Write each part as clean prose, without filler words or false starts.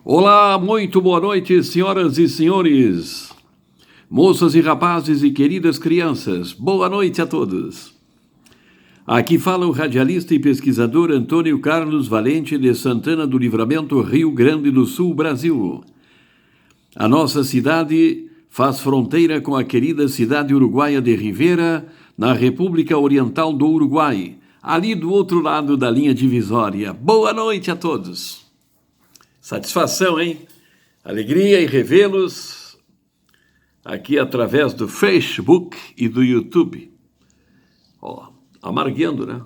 Olá, muito boa noite, senhoras e senhores, moças e rapazes e queridas crianças. Boa noite a todos. Aqui fala o radialista e pesquisador Antônio Carlos Valente de Santana do Livramento, Rio Grande do Sul, Brasil. A nossa cidade faz fronteira com a querida cidade uruguaia de Rivera, na República Oriental do Uruguai, ali do outro lado da linha divisória. Boa noite a todos. Satisfação, hein? Alegria em revê-los aqui através do Facebook e do YouTube. Ó, amarguendo, né?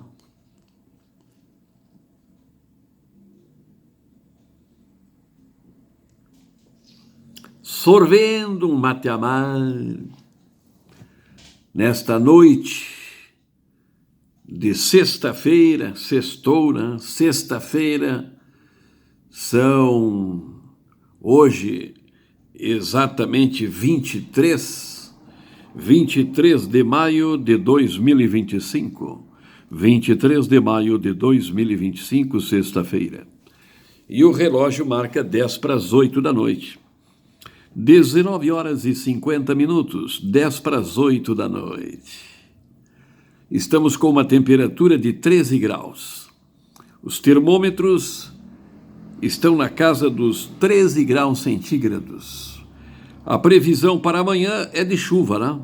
Sorvendo um mate amargo nesta noite de sexta-feira, sextou, né? Sexta-feira. São hoje exatamente 23 de maio de 2025. 23 de maio de 2025, sexta-feira. E o relógio marca 10 para as 8 da noite. 19 horas e 50 minutos, 10 para as 8 da noite. Estamos com uma temperatura de 13 graus. Os termômetros estão na casa dos 13 graus centígrados. A previsão para amanhã é de chuva, né?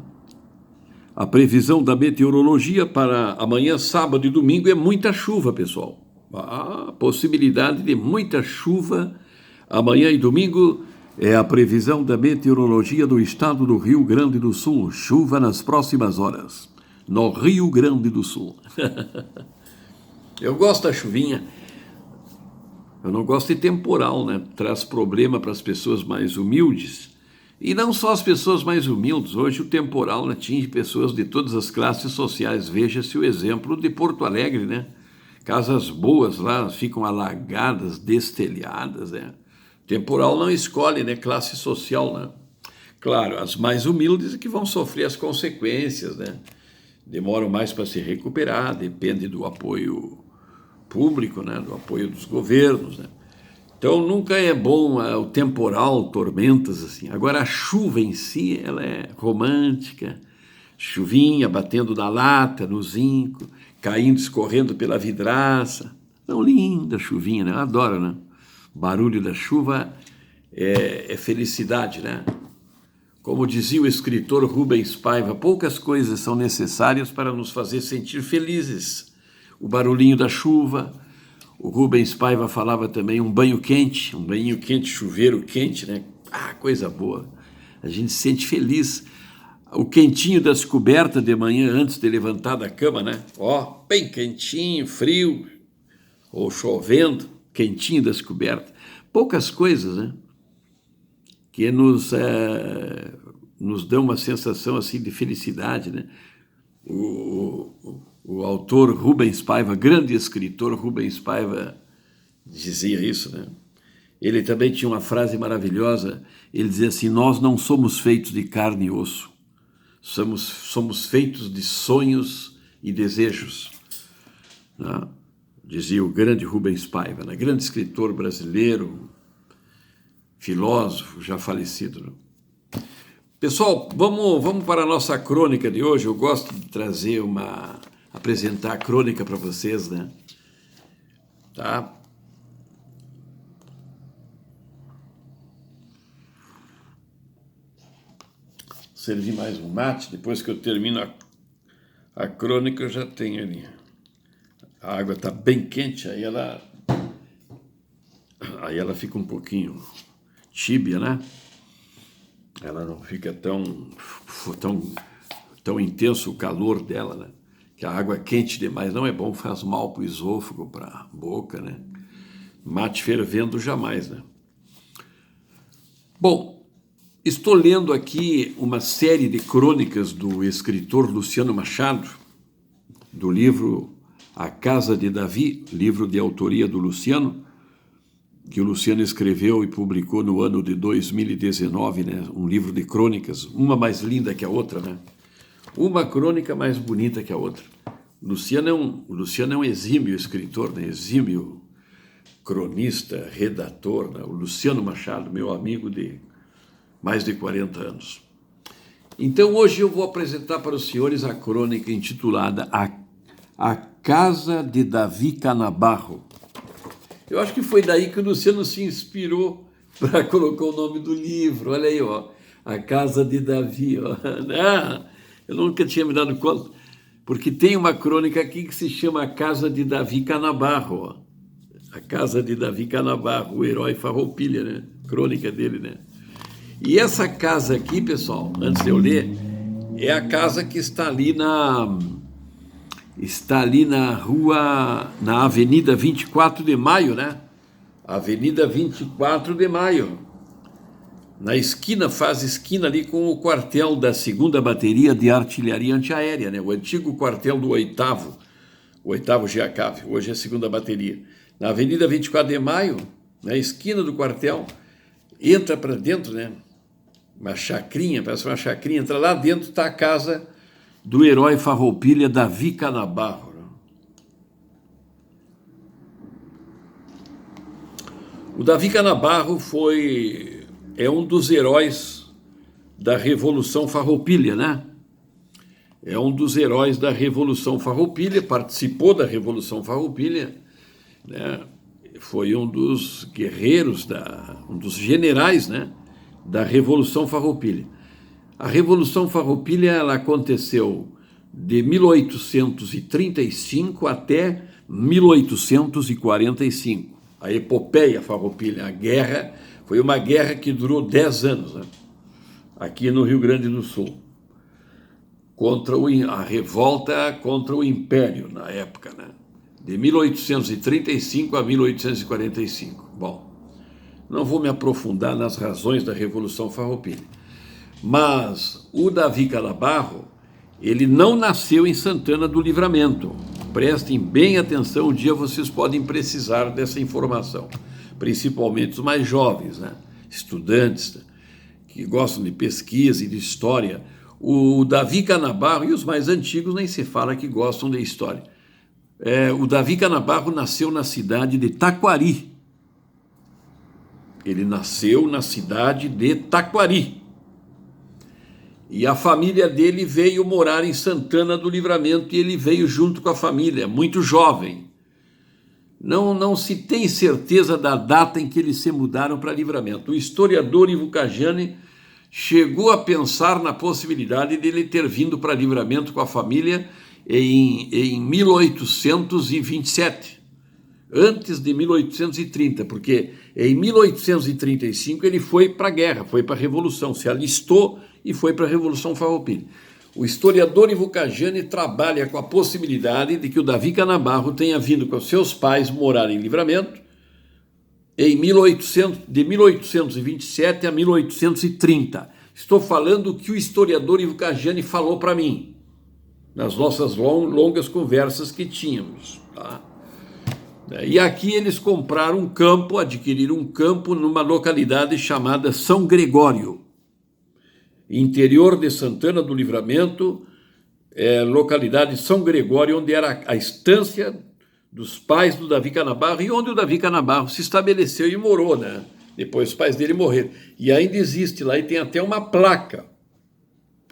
A previsão da meteorologia para amanhã, sábado e domingo é muita chuva, pessoal. A possibilidade de muita chuva amanhã e domingo é a previsão da meteorologia do estado do Rio Grande do Sul. Chuva nas próximas horas, no Rio Grande do Sul. Eu gosto da chuvinha. Eu não gosto de temporal, né? Traz problema para as pessoas mais humildes. E não só as pessoas mais humildes. Hoje o temporal atinge pessoas de todas as classes sociais. Veja-se o exemplo de Porto Alegre, né? Casas boas lá ficam alagadas, destelhadas, né? Temporal não escolhe, né? Classe social, né? Claro, as mais humildes é que vão sofrer as consequências, né? Demoram mais para se recuperar, depende do apoio público, né, do apoio dos governos, né? Então nunca é bom o temporal, tormentas assim. Agora a chuva em si, ela é romântica, chuvinha batendo na lata, no zinco, caindo, escorrendo pela vidraça. Tão linda chuvinha, né? Eu adoro, né? O barulho da chuva é felicidade, né? Como dizia o escritor Rubens Paiva, poucas coisas são necessárias para nos fazer sentir felizes. O barulhinho da chuva. O Rubens Paiva falava também um banho quente, chuveiro quente, né? Ah, coisa boa. A gente se sente feliz. O quentinho das cobertas de manhã antes de levantar da cama, né? Ó, bem quentinho, frio, ou chovendo, quentinho das cobertas. Poucas coisas, né? Que nos dão uma sensação assim de felicidade, né? O autor Rubens Paiva, grande escritor Rubens Paiva, dizia isso, né? Ele também tinha uma frase maravilhosa. Ele dizia assim: nós não somos feitos de carne e osso, somos feitos de sonhos e desejos, né? Dizia o grande Rubens Paiva, né? Grande escritor brasileiro, filósofo, já falecido, né? Pessoal, vamos para a nossa crônica de hoje. Eu gosto de apresentar a crônica para vocês, né? Tá? Servi mais um mate, depois que eu termino a crônica eu já tenho ali. A água está bem quente, aí ela fica um pouquinho tíbia, né? Ela não fica tão intenso o calor dela, né? Que a água quente demais não é bom, faz mal para o esôfago, para a boca, né? Mate fervendo jamais, né? Bom, estou lendo aqui uma série de crônicas do escritor Luciano Machado, do livro A Casa de Davi, livro de autoria do Luciano, que o Luciano escreveu e publicou no ano de 2019, né? Um livro de crônicas, uma mais linda que a outra, né? Uma crônica mais bonita que a outra. O Luciano é um exímio escritor, né? Exímio cronista, redator, né? O Luciano Machado, meu amigo de mais de 40 anos. Então, hoje eu vou apresentar para os senhores a crônica intitulada A Casa de Davi Canabarro. Eu acho que foi daí que o Luciano se inspirou para colocar o nome do livro. Olha aí, ó, A Casa de Davi. Ó. Não, eu nunca tinha me dado conta, porque tem uma crônica aqui que se chama A Casa de Davi Canabarro. Ó. A Casa de Davi Canabarro, o herói Farroupilha, né? Crônica dele, né? E essa casa aqui, pessoal, antes de eu ler, é a casa que está ali na rua, na Avenida 24 de Maio, né? Avenida 24 de Maio. Na esquina, faz esquina ali com o quartel da 2ª Bateria de Artilharia Antiaérea, né? O antigo quartel do 8º GACAV, hoje é a 2ª Bateria. Na Avenida 24 de Maio, na esquina do quartel, entra para dentro, né? Uma chacrinha, parece uma chacrinha, entra lá dentro, está a casa do herói Farroupilha, Davi Canabarro. O Davi Canabarro é um dos heróis da Revolução Farroupilha, né? É um dos heróis da Revolução Farroupilha, participou da Revolução Farroupilha, né? Foi um dos guerreiros, um dos generais, né? Da Revolução Farroupilha. A Revolução Farroupilha ela aconteceu de 1835 até 1845. A epopeia Farroupilha, a guerra, foi uma guerra que durou 10 anos, né? Aqui no Rio Grande do Sul, contra a revolta contra o Império na época, né? De 1835 a 1845. Bom, não vou me aprofundar nas razões da Revolução Farroupilha. Mas o Davi Canabarro, ele não nasceu em Santana do Livramento. Prestem bem atenção, um dia vocês podem precisar dessa informação. Principalmente os mais jovens, né? Estudantes que gostam de pesquisa e de história. O Davi Canabarro, e os mais antigos nem se fala que gostam de história. O Davi Canabarro nasceu na cidade de Taquari. Ele nasceu na cidade de Taquari. E a família dele veio morar em Santana do Livramento e ele veio junto com a família, muito jovem. Não se tem certeza da data em que eles se mudaram para Livramento. O historiador Ivo Cajani chegou a pensar na possibilidade de ele ter vindo para Livramento com a família em 1827. Antes de 1830, porque em 1835 ele foi para a guerra, foi para a Revolução, se alistou e foi para a Revolução Farroupilha. O historiador Ivo Cajani trabalha com a possibilidade de que o Davi Canabarro tenha vindo com seus pais morar em Livramento de 1827 a 1830. Estou falando o que o historiador Ivo Cajani falou para mim, nas nossas longas conversas que tínhamos, tá? E aqui eles compraram um campo, adquiriram um campo numa localidade chamada São Gregório, interior de Santana do Livramento, localidade São Gregório, onde era a estância dos pais do Davi Canabarro e onde o Davi Canabarro se estabeleceu e morou, né? Depois os pais dele morreram. E ainda existe lá e tem até uma placa.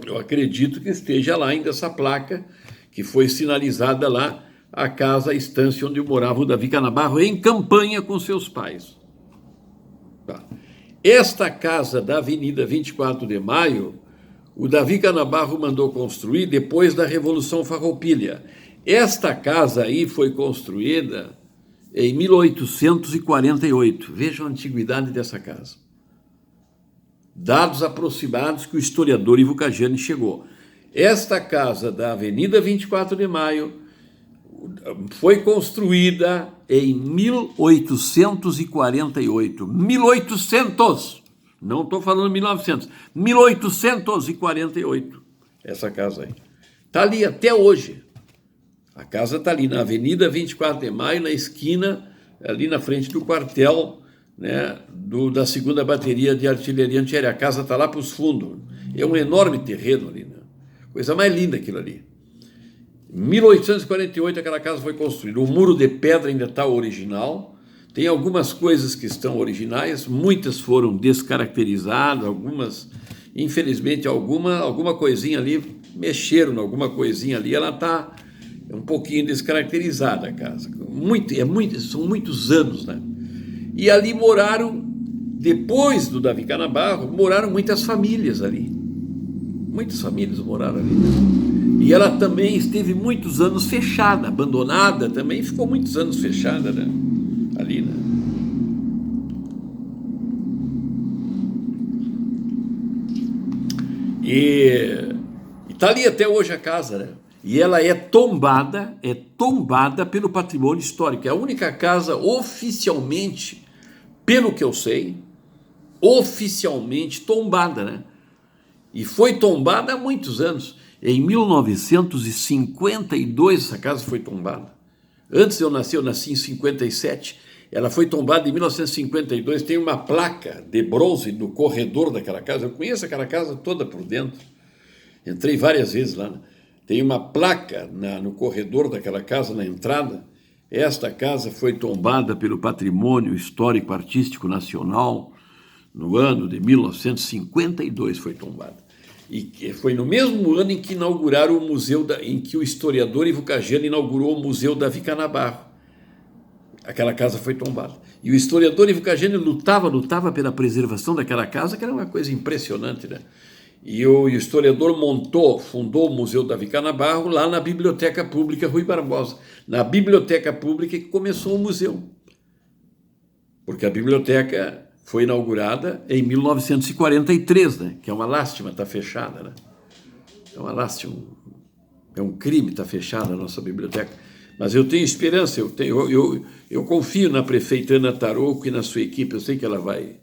Eu acredito que esteja lá ainda essa placa, que foi sinalizada lá, a casa, a estância onde morava o Davi Canabarro, em campanha com seus pais. Tá. Esta casa da Avenida 24 de Maio, o Davi Canabarro mandou construir depois da Revolução Farroupilha. Esta casa aí foi construída em 1848. Vejam a antiguidade dessa casa. Dados aproximados que o historiador Ivo Cajani chegou. Esta casa da Avenida 24 de Maio foi construída em 1848. 1800! Não estou falando 1900. 1848. Essa casa aí. Está ali até hoje. A casa está ali na Avenida 24 de Maio, na esquina, ali na frente do quartel, né, da 2ª Bateria de Artilharia Antiaérea. A casa está lá para os fundos. É um enorme terreno ali, né? Coisa mais linda aquilo ali. Em 1848 aquela casa foi construída. O muro de pedra ainda está original, Tem algumas coisas que estão originais, muitas foram descaracterizadas, algumas, infelizmente, alguma coisinha ali, mexeram em alguma coisinha ali, ela está um pouquinho descaracterizada a casa. São muitos anos, né? E ali moraram, depois do Davi Canabarro, moraram muitas famílias ali. Muitas famílias moraram ali, né? E ela também esteve muitos anos fechada, abandonada também, ficou muitos anos fechada, né? Ali, né? E está ali até hoje a casa, né? E ela é tombada pelo patrimônio histórico. É a única casa oficialmente, pelo que eu sei, oficialmente tombada, né? E foi tombada há muitos anos. Em 1952 essa casa foi tombada. Antes eu nasci em 57. Ela foi tombada em 1952. Tem uma placa de bronze no corredor daquela casa. Eu conheço aquela casa toda por dentro. Entrei várias vezes lá, né? Tem uma placa no corredor daquela casa, na entrada. Esta casa foi tombada pelo Patrimônio Histórico Artístico Nacional no ano de 1952 foi tombada. E foi no mesmo ano em que inauguraram o museu, em que o historiador Ivo Caggiano inaugurou o Museu Davi Canabarro. Aquela casa foi tombada. E o historiador Ivo Caggiano lutava pela preservação daquela casa, que era uma coisa impressionante, né? E o historiador fundou o Museu Davi Canabarro lá na Biblioteca Pública Rui Barbosa. Na Biblioteca Pública que começou o museu. Porque a biblioteca foi inaugurada em 1943, né? Que é uma lástima estar fechada, né? É uma lástima, é um crime estar fechada a nossa biblioteca. Mas eu tenho esperança, eu confio na prefeita Ana Tarouco e na sua equipe. Eu sei que ela vai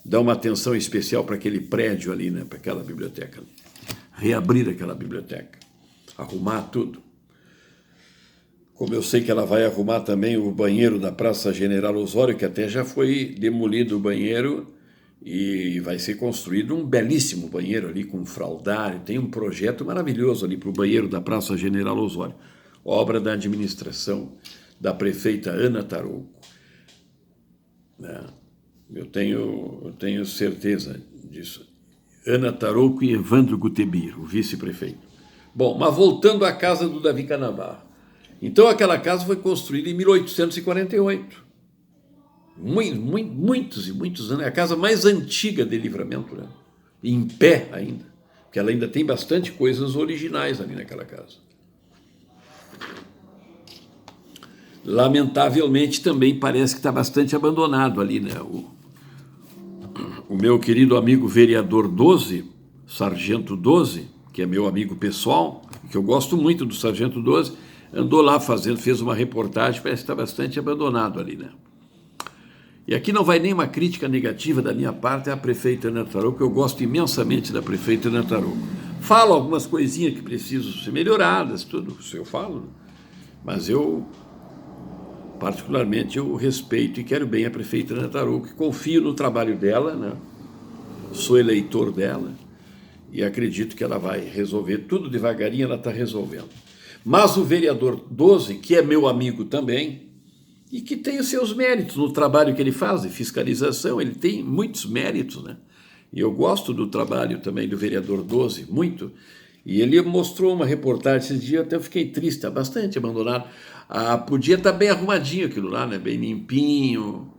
dar uma atenção especial para aquele prédio ali, né? Para aquela biblioteca. Reabrir aquela biblioteca, arrumar tudo. Como eu sei que ela vai arrumar também o banheiro da Praça General Osório, que até já foi demolido o banheiro e vai ser construído um belíssimo banheiro ali com fraldário. Tem um projeto maravilhoso ali para o banheiro da Praça General Osório. Obra da administração da prefeita Ana Tarouco. Eu tenho certeza disso. Ana Tarouco e Evandro Gutebir, o vice-prefeito. Bom, mas voltando à casa do Davi Canabarro. Então aquela casa foi construída em 1848. Muitos e muitos anos. É a casa mais antiga de Livramento, né? Em pé ainda. Porque ela ainda tem bastante coisas originais ali naquela casa. Lamentavelmente também parece que está bastante abandonado ali, né? O meu querido amigo vereador 12, Sargento 12, que é meu amigo pessoal, que eu gosto muito do Sargento 12, andou lá fez uma reportagem, parece que está bastante abandonado ali, né? E aqui não vai nem uma crítica negativa da minha parte à prefeita Ana Tarouco, que eu gosto imensamente da prefeita Ana Tarouco. Falo algumas coisinhas que precisam ser melhoradas, tudo isso eu falo, mas particularmente, eu respeito e quero bem a prefeita Ana Tarouco, confio no trabalho dela, né? Sou eleitor dela e acredito que ela vai resolver tudo devagarinho, ela está resolvendo. Mas o vereador 12, que é meu amigo também, e que tem os seus méritos no trabalho que ele faz de fiscalização, ele tem muitos méritos, né? E eu gosto do trabalho também do vereador 12, muito. E ele mostrou uma reportagem esses dias, até eu fiquei triste, está bastante abandonado. Podia estar bem arrumadinho aquilo lá, né? Bem limpinho,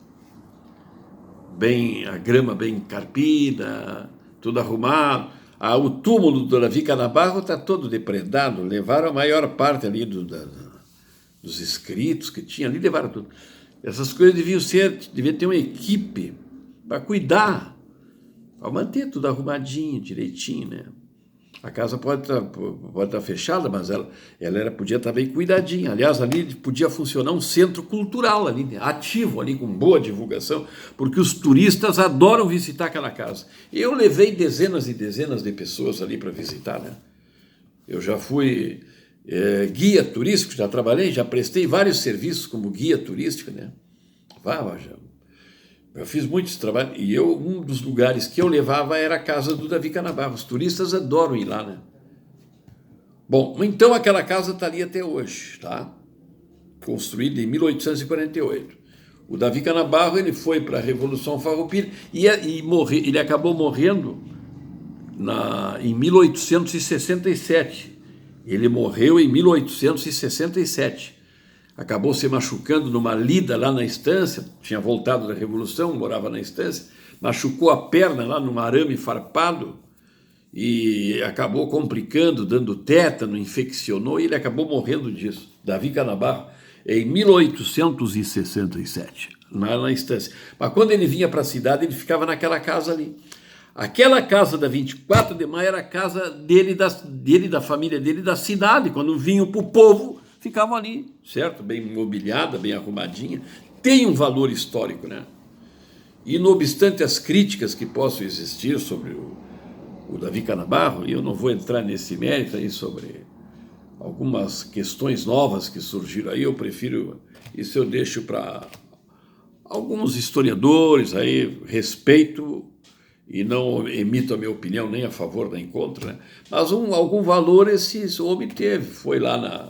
a grama bem carpida, tudo arrumado. O túmulo do Davi Canabarro está todo depredado, levaram a maior parte ali dos escritos que tinha ali, levaram tudo. Essas coisas devia ter uma equipe para cuidar, para manter tudo arrumadinho, direitinho, né? A casa pode estar fechada, mas ela podia estar bem cuidadinha. Aliás, ali podia funcionar um centro cultural ali, né? Ativo ali, com boa divulgação, porque os turistas adoram visitar aquela casa. Eu levei dezenas e dezenas de pessoas ali para visitar, né? Eu já fui guia turístico, já trabalhei, já prestei vários serviços como guia turístico, né? Eu fiz muitos trabalhos e um dos lugares que eu levava era a casa do Davi Canabarro. Os turistas adoram ir lá, né? Bom, então aquela casa está ali até hoje, tá? Construída em 1848. O Davi Canabarro, ele foi para a Revolução Farroupilha e ele acabou morrendo em 1867. Ele morreu em 1867. Acabou se machucando numa lida lá na estância, tinha voltado da Revolução, morava na estância, machucou a perna lá num arame farpado e acabou complicando, dando tétano, infeccionou, e ele acabou morrendo disso. Davi Canabarro, em 1867, lá na estância. Mas quando ele vinha para a cidade, ele ficava naquela casa ali. Aquela casa da 24 de maio era a casa dele, da família dele, da cidade. Quando vinham para o povo, ficavam ali, certo? Bem mobiliada, bem arrumadinha. Tem um valor histórico, né? E não obstante as críticas que possam existir sobre o Davi Canabarro, e eu não vou entrar nesse mérito aí sobre algumas questões novas que surgiram aí, eu prefiro, isso eu deixo para alguns historiadores aí, respeito e não emito a minha opinião nem a favor nem contra, né? Mas algum valor esse homem teve, foi lá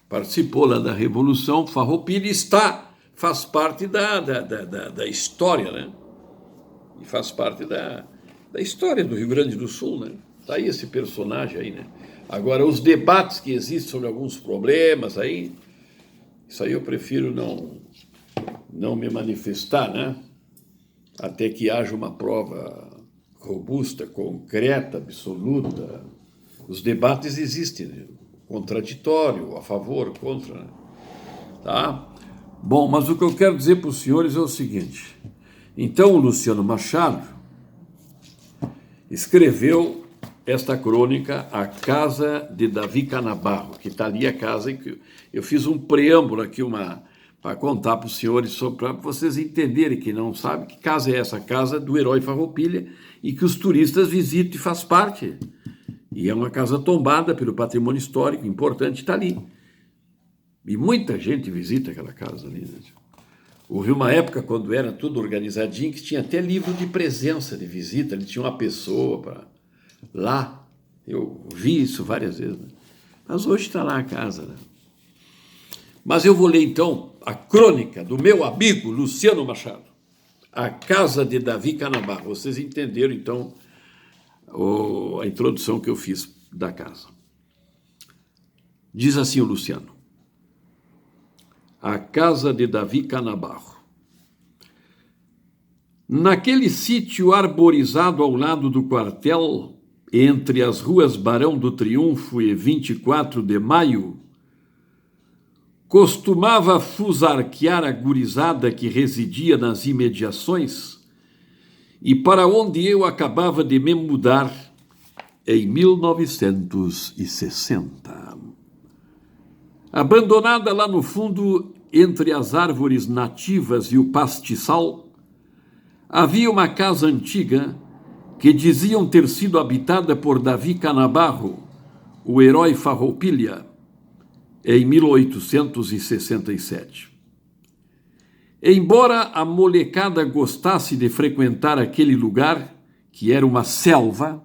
participou lá da Revolução Farroupilha, faz parte da história, né? E faz parte da história do Rio Grande do Sul, né? Está aí esse personagem aí, né? Agora, os debates que existem sobre alguns problemas aí, isso aí eu prefiro não me manifestar, né? Até que haja uma prova robusta, concreta, absoluta. Os debates existem, né? Contraditório, a favor, contra, né? Tá? Bom, mas o que eu quero dizer para os senhores é o seguinte. Então, o Luciano Machado escreveu esta crônica, A Casa de Davi Canabarro, que está ali a casa em que eu fiz um preâmbulo aqui, para contar para os senhores, para vocês entenderem, que não sabem, que casa é essa, casa do herói Farroupilha, e que os turistas visitam e faz parte. E é uma casa tombada pelo patrimônio histórico, importante, está ali. E muita gente visita aquela casa ali, né? Houve uma época, quando era tudo organizadinho, que tinha até livro de presença, de visita, ele tinha uma pessoa para lá. Eu vi isso várias vezes, né? Mas hoje está lá a casa, né? Mas eu vou ler, então, a crônica do meu amigo Luciano Machado, A Casa de Davi Canabarro. Vocês entenderam, então, a introdução que eu fiz da casa. Diz assim o Luciano: A Casa de Davi Canabarro. Naquele sítio arborizado ao lado do quartel, entre as ruas Barão do Triunfo e 24 de Maio, costumava fusarquear a gurizada que residia nas imediações e para onde eu acabava de me mudar em 1960. Abandonada lá no fundo, entre as árvores nativas e o pastiçal, havia uma casa antiga que diziam ter sido habitada por Davi Canabarro, o herói Farroupilha, em 1867. Embora a molecada gostasse de frequentar aquele lugar, que era uma selva,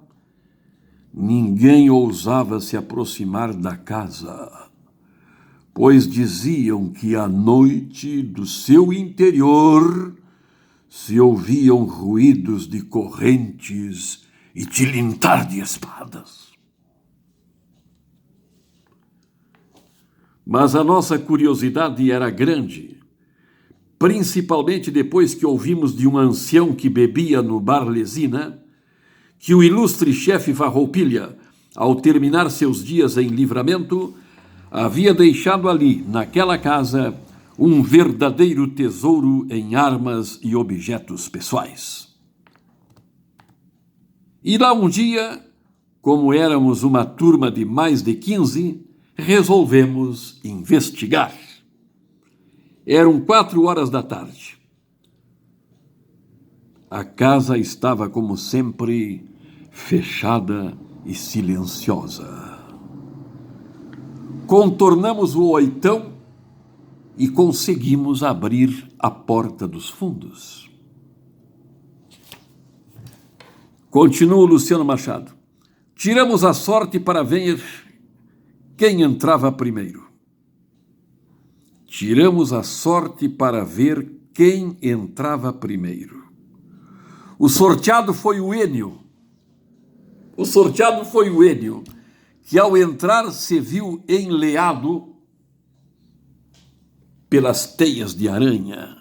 ninguém ousava se aproximar da casa, pois diziam que à noite do seu interior se ouviam ruídos de correntes e tilintar de espadas. Mas a nossa curiosidade era grande, principalmente depois que ouvimos de um ancião que bebia no bar Lesina, que o ilustre chefe Farroupilha, ao terminar seus dias em Livramento, havia deixado ali, naquela casa, um verdadeiro tesouro em armas e objetos pessoais. E lá um dia, como éramos uma turma de mais de 15, resolvemos investigar. Eram 4 horas da tarde. A casa estava, como sempre, fechada e silenciosa. Contornamos o oitão e conseguimos abrir a porta dos fundos. Continua o Luciano Machado. Tiramos a sorte para ver quem entrava primeiro. Tiramos a sorte para ver quem entrava primeiro. O sorteado foi o Enio. O sorteado foi o Enio, que ao entrar se viu enleado pelas teias de aranha.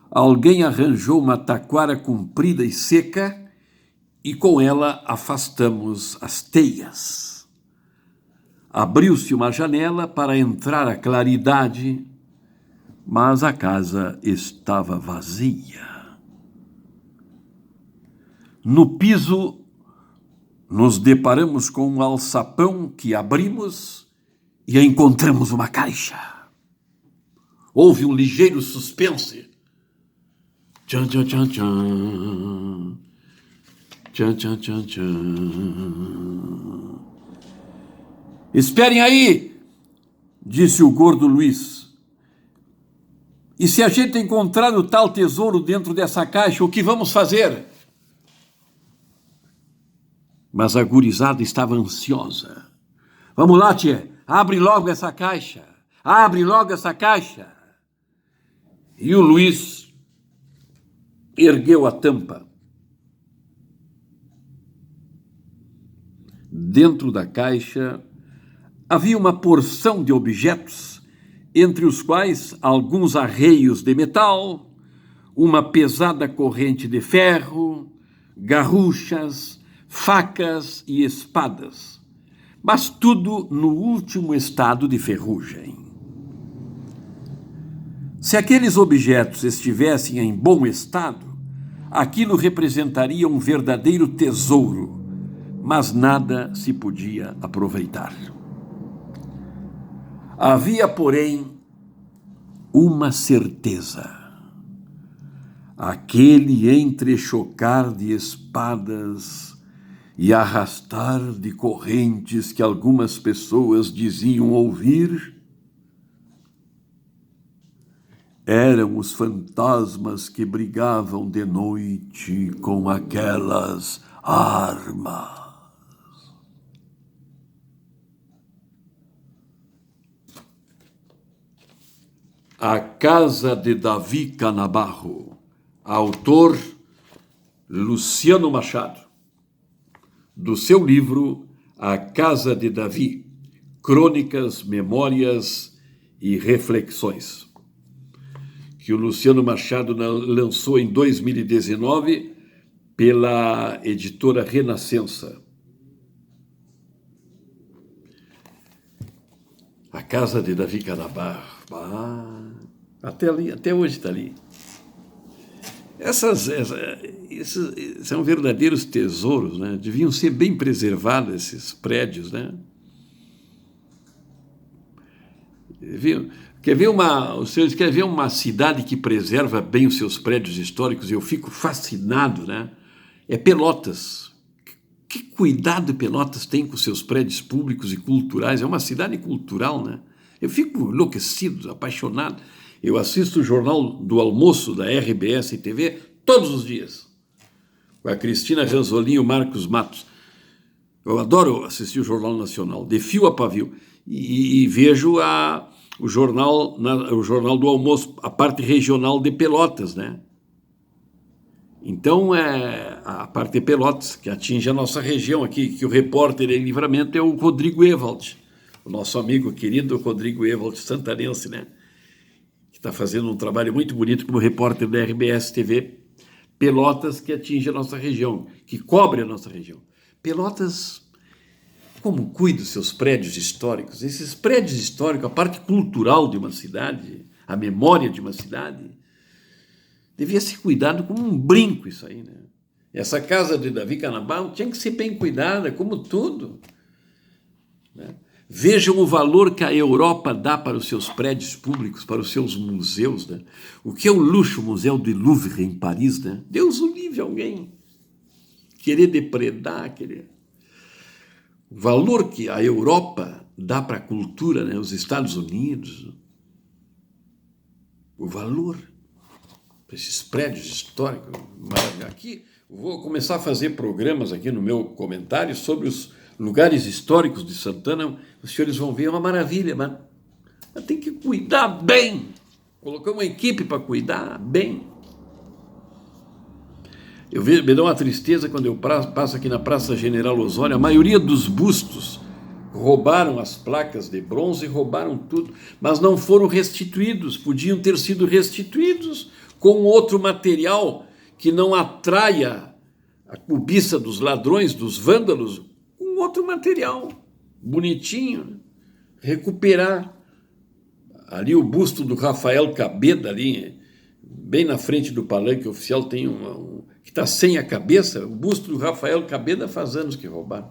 Alguém arranjou uma taquara comprida e seca e com ela afastamos as teias. Abriu-se uma janela para entrar a claridade, mas a casa estava vazia. No piso, nos deparamos com um alçapão que abrimos e encontramos uma caixa. Houve um ligeiro suspense. Tchan, tchan, tchan, tchan. Tchan, tchan, tchan, tchan. Esperem aí, disse o gordo Luiz. E se a gente encontrar o tal tesouro dentro dessa caixa, o que vamos fazer? Mas a gurizada estava ansiosa. Vamos lá, tia, abre logo essa caixa. Abre logo essa caixa. E o Luiz ergueu a tampa. Dentro da caixa havia uma porção de objetos, entre os quais alguns arreios de metal, uma pesada corrente de ferro, garruchas, facas e espadas, mas tudo no último estado de ferrugem. Se aqueles objetos estivessem em bom estado, aquilo representaria um verdadeiro tesouro, mas nada se podia aproveitar. Havia, porém, uma certeza. Aquele entrechocar de espadas e arrastar de correntes que algumas pessoas diziam ouvir eram os fantasmas que brigavam de noite com aquelas armas. A Casa de Davi Canabarro, autor Luciano Machado, do seu livro A Casa de Davi, Crônicas, Memórias e Reflexões, que o Luciano Machado lançou em 2019 pela editora Renascença. A Casa de Davi Canabarro. Até hoje está ali. Esses são verdadeiros tesouros, né? Deviam ser bem preservados esses prédios, né? O senhor quer ver uma cidade que preserva bem os seus prédios históricos? Eu fico fascinado, né? É Pelotas. Que cuidado Pelotas tem com seus prédios públicos e culturais? É uma cidade cultural, né? Eu fico enlouquecido, apaixonado. Eu assisto o Jornal do Almoço da RBS TV todos os dias, com a Cristina Ranzolin e o Marcos Matos. Eu adoro assistir o Jornal Nacional, de fio a pavio, e vejo o jornal do Almoço, a parte regional de Pelotas, né? Então, a parte de Pelotas, que atinge a nossa região aqui, que o repórter em Livramento é o Rodrigo Ewald, o nosso amigo querido Rodrigo Ewald, santanense, né? Que está fazendo um trabalho muito bonito como repórter da RBS TV. Pelotas, que atinge a nossa região, que cobre a nossa região. Pelotas, como cuida dos seus prédios históricos? Esses prédios históricos, a parte cultural de uma cidade, a memória de uma cidade, devia ser cuidado como um brinco isso aí, né? Essa casa de Davi Canabarro tinha que ser bem cuidada, como tudo, né? Vejam o valor que a Europa dá para os seus prédios públicos, para os seus museus, né? O que é o luxo, o Museu do Louvre em Paris, né? Deus o livre alguém querer depredar, o valor que a Europa dá para a cultura, né? Os Estados Unidos, o valor para esses prédios históricos. Aqui vou começar a fazer programas aqui no meu comentário sobre os lugares históricos de Santana. Os senhores vão ver, é uma maravilha, mas tem que cuidar bem. Colocamos uma equipe para cuidar bem. Me dá uma tristeza quando eu passo aqui na Praça General Osório, a maioria dos bustos roubaram as placas de bronze, roubaram tudo, mas não foram restituídos, podiam ter sido restituídos com outro material que não atraia a cobiça dos ladrões, dos vândalos, com outro material bonitinho, né? Recuperar. Ali o busto do Rafael Cabeda, ali, bem na frente do palanque oficial, tem que está sem a cabeça. O busto do Rafael Cabeda faz anos que roubaram.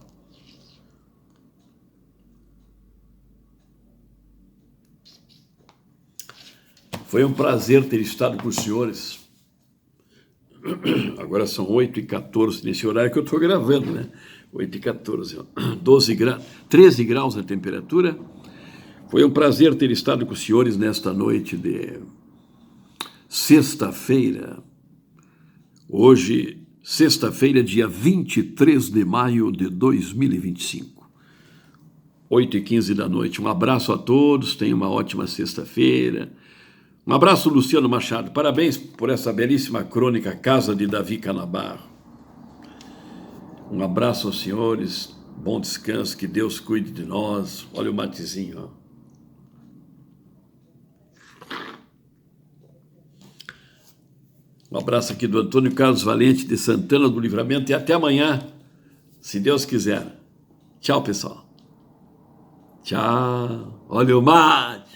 Foi um prazer ter estado com os senhores. Agora são 8h14, nesse horário que eu estou gravando, né? 8h14, 13 graus a temperatura. Foi um prazer ter estado com os senhores nesta noite de sexta-feira. Hoje, sexta-feira, dia 23 de maio de 2025. 8h15 da noite. Um abraço a todos, tenham uma ótima sexta-feira. Um abraço, Luciano Machado. Parabéns por essa belíssima crônica Casa de Davi Canabarro. Um abraço aos senhores, bom descanso, que Deus cuide de nós. Olha o matezinho, ó. Um abraço aqui do Antônio Carlos Valente de Santana do Livramento e até amanhã, se Deus quiser. Tchau, pessoal. Tchau. Olha o mate.